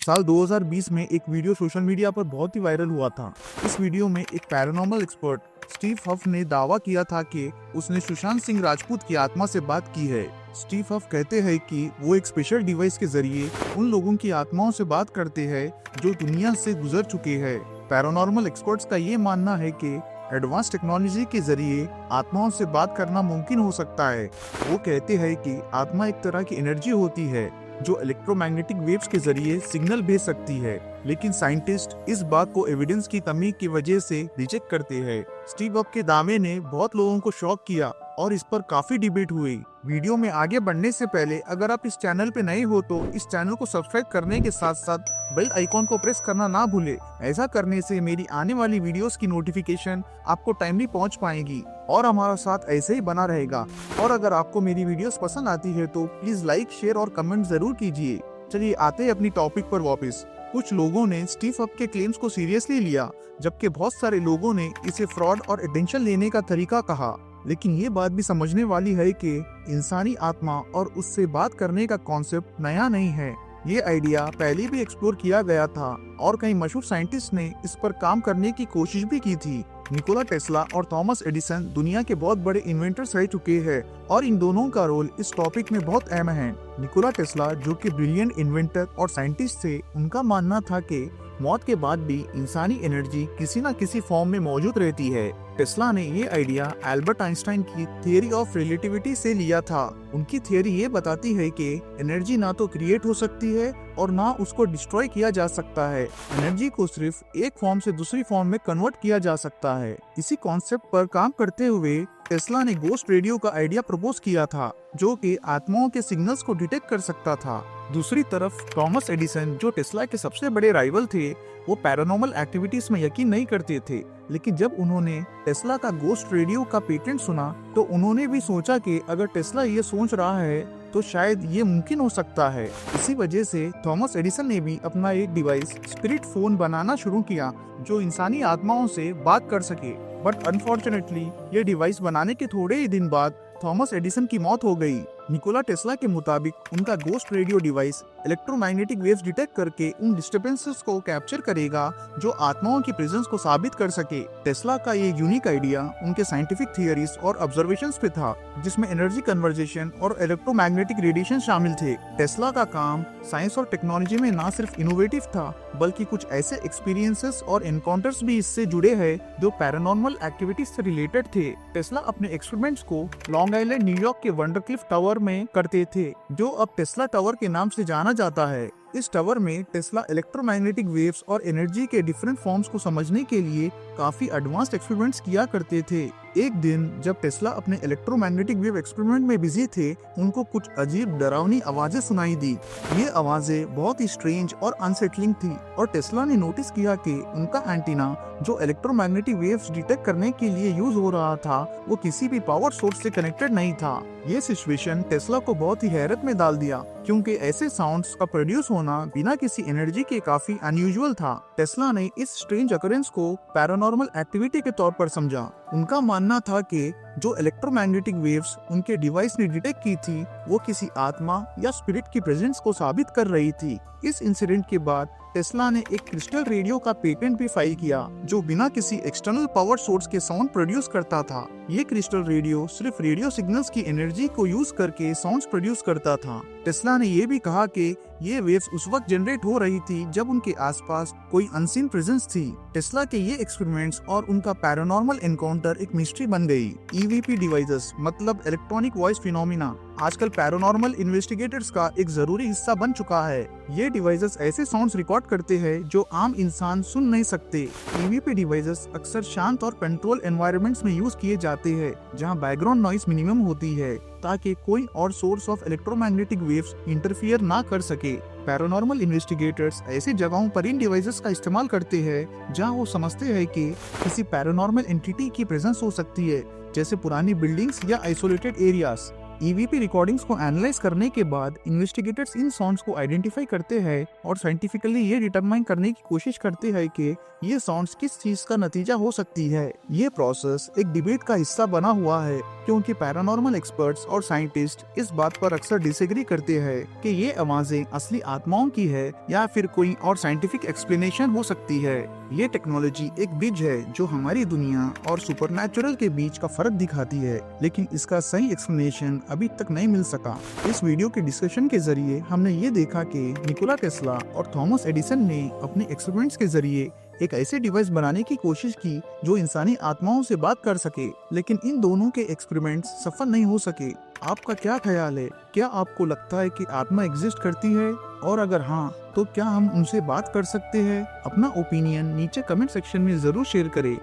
साल 2020 में एक वीडियो सोशल मीडिया पर बहुत ही वायरल हुआ था। इस वीडियो में एक पैरानॉर्मल एक्सपर्ट स्टीव हफ ने दावा किया था कि उसने सुशांत सिंह राजपूत की आत्मा से बात की है। स्टीव हफ कहते हैं कि वो एक स्पेशल डिवाइस के जरिए उन लोगों की आत्माओं से बात करते हैं जो दुनिया से गुजर चुके हैं। पैरानॉर्मल एक्सपर्ट्स का ये मानना है कि एडवांस टेक्नोलॉजी के जरिए आत्माओं से बात करना मुमकिन हो सकता है। वो कहते हैं कि आत्मा एक तरह की एनर्जी होती है जो इलेक्ट्रोमैग्नेटिक वेव्स के जरिए सिग्नल भेज सकती है, लेकिन साइंटिस्ट इस बात को एविडेंस की कमी की वजह से रिजेक्ट करते हैं। स्टीव हफ के दावे ने बहुत लोगों को शॉक किया और इस पर काफी डिबेट हुई। वीडियो में आगे बढ़ने से पहले अगर आप इस चैनल पे नए हो तो इस चैनल को सब्सक्राइब करने के साथ साथ बेल आइकॉन को प्रेस करना ना भूले। ऐसा करने से मेरी आने वाली वीडियोस की नोटिफिकेशन आपको टाइमली पहुंच पाएगी और हमारा साथ ऐसे ही बना रहेगा। और अगर आपको मेरी वीडियोस पसंद आती है तो प्लीज लाइक, शेयर और कमेंट जरूर कीजिए। चलिए आते हैं अपनी टॉपिक पर वापस। कुछ लोगों ने स्टीव हफ के क्लेम्स को सीरियसली लिया, जबकि बहुत सारे लोगों ने इसे फ्रॉड और अटेंशन लेने का तरीका कहा। लेकिन ये बात भी समझने वाली है कि इंसानी आत्मा और उससे बात करने का कॉन्सेप्ट नया नहीं है। ये आइडिया पहले भी एक्सप्लोर किया गया था और कई मशहूर साइंटिस्ट ने इस पर काम करने की कोशिश भी की थी। निकोला टेस्ला और थॉमस एडिसन दुनिया के बहुत बड़े इन्वेंटर्स रह चुके हैं और इन दोनों का रोल इस टॉपिक में बहुत अहम है। निकोला टेस्ला, जो कि ब्रिलियंट इन्वेंटर और साइंटिस्ट थे, उनका मानना था कि मौत के बाद भी इंसानी एनर्जी किसी न किसी फॉर्म में मौजूद रहती है। टेस्ला ने ये आइडिया एल्बर्ट आइंस्टाइन की थियरी ऑफ रिलेटिविटी से लिया था। उनकी थियरी ये बताती है कि एनर्जी ना तो क्रिएट हो सकती है और ना उसको डिस्ट्रॉय किया जा सकता है। एनर्जी को सिर्फ एक फॉर्म से दूसरी फॉर्म में कन्वर्ट किया जा सकता है। इसी कॉन्सेप्ट पर काम करते हुए टेस्ला ने गोस्ट रेडियो का आइडिया प्रपोज किया था, जो कि आत्माओं के सिग्नल्स को डिटेक्ट कर सकता था। दूसरी तरफ थॉमस एडिसन, जो टेस्ला के सबसे बड़े राइवल थे, वो पैरानॉर्मल एक्टिविटीज में यकीन नहीं करते थे। लेकिन जब उन्होंने टेस्ला का गोस्ट रेडियो का पेटेंट सुना तो उन्होंने भी सोचा कि अगर टेस्ला ये सोच रहा है तो शायद ये मुमकिन हो सकता है। इसी वजह से थॉमस एडिसन ने भी अपना एक डिवाइस स्पिरिट फोन बनाना शुरू किया जो इंसानी आत्माओं से बात कर सके। बट अनफॉर्चुनेटली ये डिवाइस बनाने के थोड़े ही दिन बाद थॉमस एडिसन की मौत हो गई। निकोला टेस्ला के मुताबिक उनका ghost radio device electromagnetic waves detect करके उन डिस्टर्बेंसेस को कैप्चर करेगा जो आत्माओं की प्रेजेंस को साबित कर सके। टेस्ला का ये यूनिक आइडिया उनके साइंटिफिक थियरीज और ऑब्जर्वेशंस पे था, जिसमें एनर्जी कन्वर्जेशन और इलेक्ट्रोमैग्नेटिक रेडिएशन शामिल थे। टेस्ला का काम साइंस और टेक्नोलॉजी में न सिर्फ इनोवेटिव था, बल्कि कुछ ऐसे एक्सपीरियंसेस और एनकाउंटर्स भी इससे जुड़े हैं जो पैरानॉर्मल एक्टिविटीज से रिलेटेड थे। टेस्ला अपने एक्सपेरिमेंट्स को लॉन्ग आइलैंड, न्यूयॉर्क के वंडरक्लिफ टावर में करते थे, जो अब टेस्ला टावर के नाम से जाना जाता है। इस टावर में टेस्ला इलेक्ट्रोमैग्नेटिक वेव्स और एनर्जी के डिफरेंट फॉर्म्स को समझने के लिए काफी एडवांस्ड एक्सपेरिमेंट्स किया करते थे। एक दिन जब टेस्ला अपने इलेक्ट्रोमैग्नेटिक वेव एक्सपेरिमेंट में बिजी थे, उनको कुछ अजीब डरावनी आवाजें सुनाई दी। ये आवाजें बहुत ही स्ट्रेंज और अनसेटलिंग थी और टेस्ला ने नोटिस किया कि उनका एंटीना जो इलेक्ट्रोमैग्नेटिक वेव्स डिटेक्ट करने के लिए यूज हो रहा था, वो किसी भी पावर सोर्स से कनेक्टेड नहीं था। ये सिचुएशन टेस्ला को बहुत ही हैरत में डाल दिया, क्योंकि ऐसे साउंड्स का प्रोड्यूस होना बिना किसी एनर्जी के काफी अनयूजुअल था। टेस्ला ने इस स्ट्रेंज अकरेंस को पैरानॉर्मल एक्टिविटी के तौर पर समझा। उनका मानना था कि जो इलेक्ट्रोमैग्नेटिक वेव्स उनके डिवाइस ने डिटेक्ट की थी, वो किसी आत्मा या स्पिरिट की प्रेजेंस को साबित कर रही थी। इस इंसिडेंट के बाद टेस्ला ने एक क्रिस्टल रेडियो का पेटेंट भी फाइल किया, जो बिना किसी एक्सटर्नल पावर सोर्स के साउंड प्रोड्यूस करता था। ये क्रिस्टल रेडियो सिर्फ रेडियो सिग्नल्स की एनर्जी को यूज करके साउंड्स प्रोड्यूस करता था। टेस्ला ने ये भी कहा कि ये वेव्स उस वक्त जनरेट हो रही थी जब उनके आसपास कोई अनसीन प्रेजेंस थी। टेस्ला के ये एक्सपेरिमेंट्स और उनका पैरानॉर्मल एनकाउंटर एक मिस्ट्री बन गई। ईवीपी डिवाइसेस, मतलब इलेक्ट्रॉनिक वॉइस फिनोमिना, आजकल पैरानॉर्मल इन्वेस्टिगेटर्स का एक जरूरी हिस्सा बन चुका है। ये डिवाइसेस ऐसे साउंड्स रिकॉर्ड करते हैं जो आम इंसान सुन नहीं सकते। ईवीपी डिवाइसेस अक्सर शांत और कंट्रोल एनवायरनमेंट्स में यूज किए जाते हैं, जहां बैकग्राउंड नॉइस मिनिमम होती है, ताकि कोई और source of electromagnetic waves interfere ना कर सके। पैरानॉर्मल इन्वेस्टिगेटर्स ऐसी जगहों पर इन डिवाइसेस का इस्तेमाल करते हैं जहां वो समझते हैं कि किसी पैरानॉर्मल एंटिटी की प्रेजेंस हो सकती है, जैसे पुरानी बिल्डिंग्स या आइसोलेटेड एरियाज। ईवीपी रिकॉर्डिंग्स को एनालाइज करने के बाद इन्वेस्टिगेटर्स इन साउंड्स को आइडेंटिफाई करते हैं और साइंटिफिकली ये डिटरमाइन करने की कोशिश करते हैं कि ये साउंड्स किस चीज का नतीजा हो सकती है। ये प्रोसेस एक डिबेट का हिस्सा बना हुआ है क्योंकि पैरानॉर्मल एक्सपर्ट्स और साइंटिस्ट इस बात पर अक्सर डिसएग्री करते हैं कि ये आवाजें असली आत्माओं की है या फिर कोई और साइंटिफिक एक्सप्लेनेशन हो सकती है। ये टेक्नोलॉजी एक ब्रिज है जो हमारी दुनिया और सुपरनैचुरल के बीच का फर्क दिखाती है, लेकिन इसका सही एक्सप्लेनेशन अभी तक नहीं मिल सका। इस वीडियो के डिस्कशन के जरिए हमने ये देखा कि निकोला टेस्ला और थॉमस एडिसन ने अपने एक्सपेरिमेंट्स के जरिए एक ऐसे डिवाइस बनाने की कोशिश की जो इंसानी आत्माओं से बात कर सके, लेकिन इन दोनों के एक्सपेरिमेंट्स सफल नहीं हो सके। आपका क्या ख्याल है? क्या आपको लगता है कि आत्मा एग्जिस्ट करती है, और अगर हाँ तो क्या हम उनसे बात कर सकते हैं? अपना ओपिनियन नीचे कमेंट सेक्शन में जरूर शेयर करें।